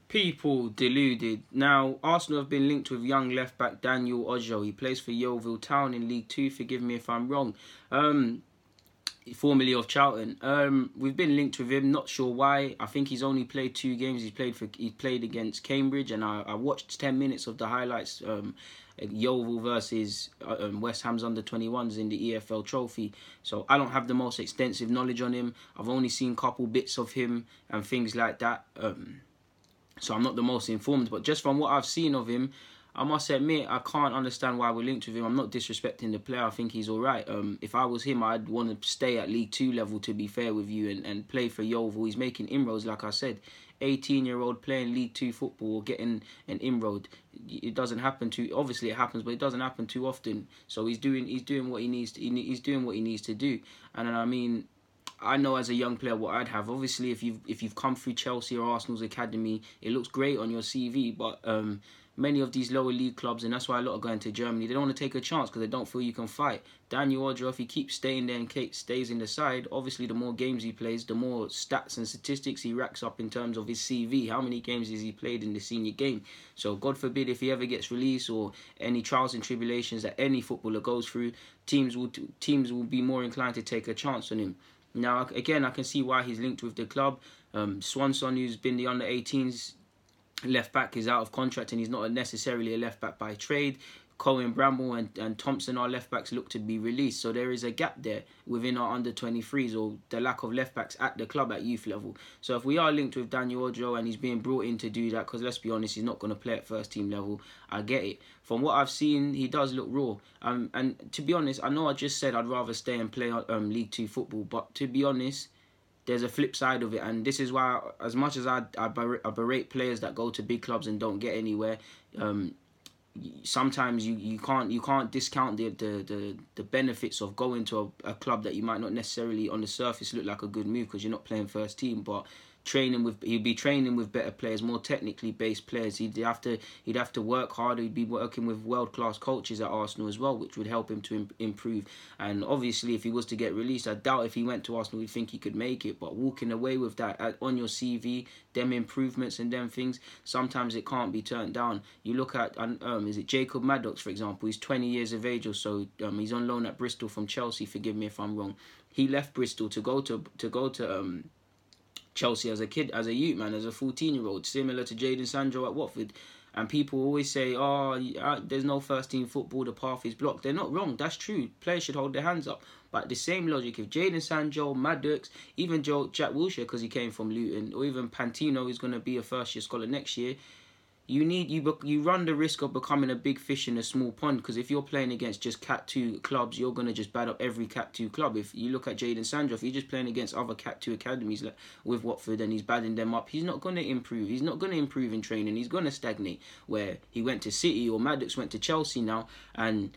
People deluded. Now, Arsenal have been linked with young left-back Daniel Ojo. He plays for Yeovil Town in League 2. Forgive me if I'm wrong. Formerly of Charlton. We've been linked with him. Not sure why. I think he's only played 2 games. He played against Cambridge, and I watched 10 minutes of the highlights. Yeovil versus West Ham's under-21s in the EFL Trophy. So I don't have the most extensive knowledge on him. I've only seen a couple bits of him and things like that. So I'm not the most informed, but just from what I've seen of him, I must admit, I can't understand why we're linked with him. I'm not disrespecting the player. I think he's all right. If I was him, I'd want to stay at League 2 level, to be fair with you, and play for Yeovil. He's making inroads, like I said. 18-year-old playing League 2 football, getting an inroad. It doesn't happen too. Obviously, it happens, but it doesn't happen too often. So he's doing what he needs. He's doing what he needs to do. And I mean, I know as a young player what I'd have. Obviously, if you've come through Chelsea or Arsenal's academy, it looks great on your CV. But many of these lower league clubs, and that's why a lot are going to Germany, they don't want to take a chance because they don't feel you can fight. Daniel Ojo, if he keeps staying there and stays in the side, obviously the more games he plays, the more stats and statistics he racks up in terms of his CV. How many games has he played in the senior game? So God forbid if he ever gets released or any trials and tribulations that any footballer goes through, teams will be more inclined to take a chance on him. Now, again, I can see why he's linked with the club. Swanson, who's been the under-18s left-back, is out of contract and he's not necessarily a left-back by trade. Cohen, Bramble and Thompson, our left-backs, look to be released. So there is a gap there within our under-23s or the lack of left-backs at the club at youth level. So if we are linked with Daniel Ojo and he's being brought in to do that, because let's be honest, he's not going to play at first-team level, I get it. From what I've seen, he does look raw. And to be honest, I know I just said I'd rather stay and play League 2 football, but to be honest, there's a flip side of it, and this is why, as much as I berate players that go to big clubs and don't get anywhere, sometimes you can't discount the benefits of going to a club that you might not necessarily on the surface look like a good move because you're not playing first team, but he'd be training with better players, more technically based players. He'd have to work harder. He'd be working with world-class coaches at Arsenal as well, which would help him to improve. And obviously, if he was to get released, I doubt if he went to Arsenal he'd think he could make it. But walking away with that on your CV, them improvements and them things, sometimes it can't be turned down. You look at is it Jacob Maddox, for example? He's 20 years of age or so. He's on loan at Bristol from Chelsea. Forgive me if I'm wrong. He left Bristol to go to Chelsea as a kid, as a youth man, as a 14-year-old, similar to Jadon Sancho at Watford. And people always say, there's no first-team football, the path is blocked. They're not wrong, that's true. Players should hold their hands up. But the same logic, if Jadon Sancho, Maddox, even Jack Wilshere, because he came from Luton, or even Pantino, who's going to be a first-year scholar next year, you run the risk of becoming a big fish in a small pond, because if you're playing against just Cat 2 clubs, you're going to just bad up every Cat 2 club. If you look at Jadon Sancho, if he's just playing against other Cat 2 academies like with Watford and he's badding them up, he's not going to improve. He's not going to improve in training. He's going to stagnate. Where he went to City or Maddox went to Chelsea now, and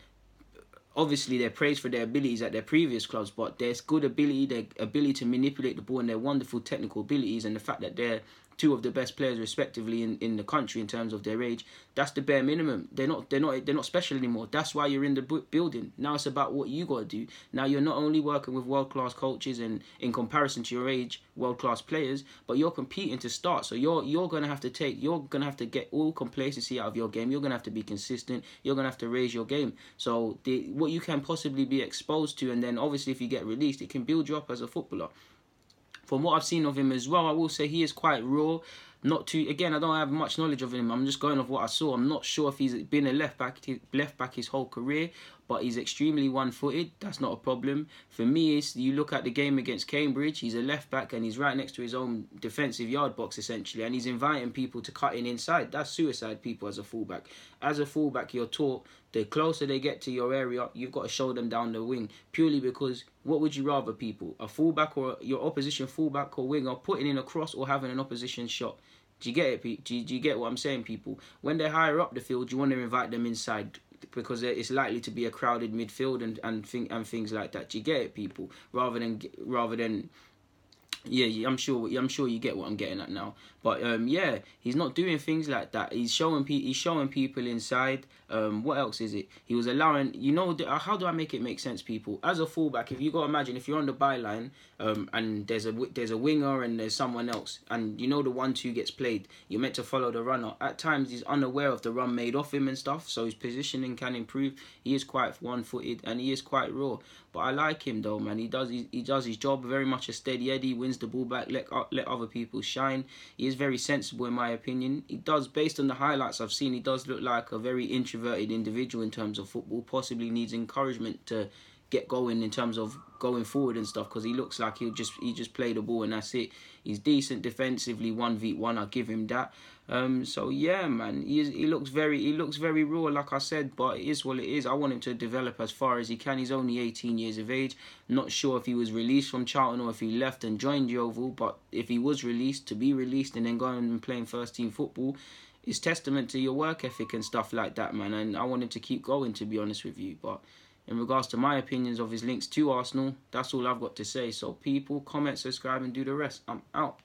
obviously they're praised for their abilities at their previous clubs, but there's good ability, their ability to manipulate the ball and their wonderful technical abilities, and the fact that they're 2 of the best players respectively in the country in terms of their age, that's the bare minimum. They're not special anymore. That's why you're in the building. Now it's about what you got to do. Now you're not only working with world-class coaches and in comparison to your age, world-class players, but you're competing to start. So you're going to have to get all complacency out of your game. You're going to have to be consistent. You're going to have to raise your game. So what you can possibly be exposed to, and then obviously if you get released, it can build you up as a footballer. From what I've seen of him as well, I will say he is quite raw. Again, I don't have much knowledge of him. I'm just going off what I saw. I'm not sure if he's been a left back his whole career, but he's extremely one-footed. That's not a problem. For me, you look at the game against Cambridge, he's a left back and he's right next to his own defensive yard box essentially, and he's inviting people to cut in inside. That's suicide, people, as a fullback. As a fullback, you're taught the closer they get to your area, you've got to show them down the wing, purely because what would you rather, people? A fullback or your opposition fullback or winger putting in a cross or having an opposition shot? Do you get it? Do you get what I'm saying, people? When they're higher up the field, you want to invite them inside because it's likely to be a crowded midfield and things like that. Do you get it, people? Rather than yeah, I'm sure you get what I'm getting at now. But yeah, he's not doing things like that. He's showing people inside. What else is it? He was allowing, how do I make it make sense, people? As a fullback, if you got to imagine, if you're on the byline, and there's a winger and there's someone else, and the 1-2 gets played, you're meant to follow the runner. At times, he's unaware of the run made off him and stuff, so his positioning can improve. He is quite one-footed and he is quite raw. But I like him though, man. He does his job, very much a steady Eddie. Wins the ball back, let other people shine. He is very sensible in my opinion. He does, based on the highlights I've seen, he does look like a very introverted individual in terms of football. Possibly needs encouragement to get going in terms of going forward and stuff, because he looks like he just play the ball and that's it. He's decent defensively, 1v1. I'll give him that. So yeah, man, he looks very raw, like I said, but it is what it is. I want him to develop as far as he can. He's only 18 years of age. Not sure if he was released from Charlton or if he left and joined Yeovil, but if he was released, to be released and then going and playing first team football is testament to your work ethic and stuff like that, man. And I want him to keep going, to be honest with you. But in regards to my opinions of his links to Arsenal, that's all I've got to say. So people, comment, subscribe and do the rest. I'm out.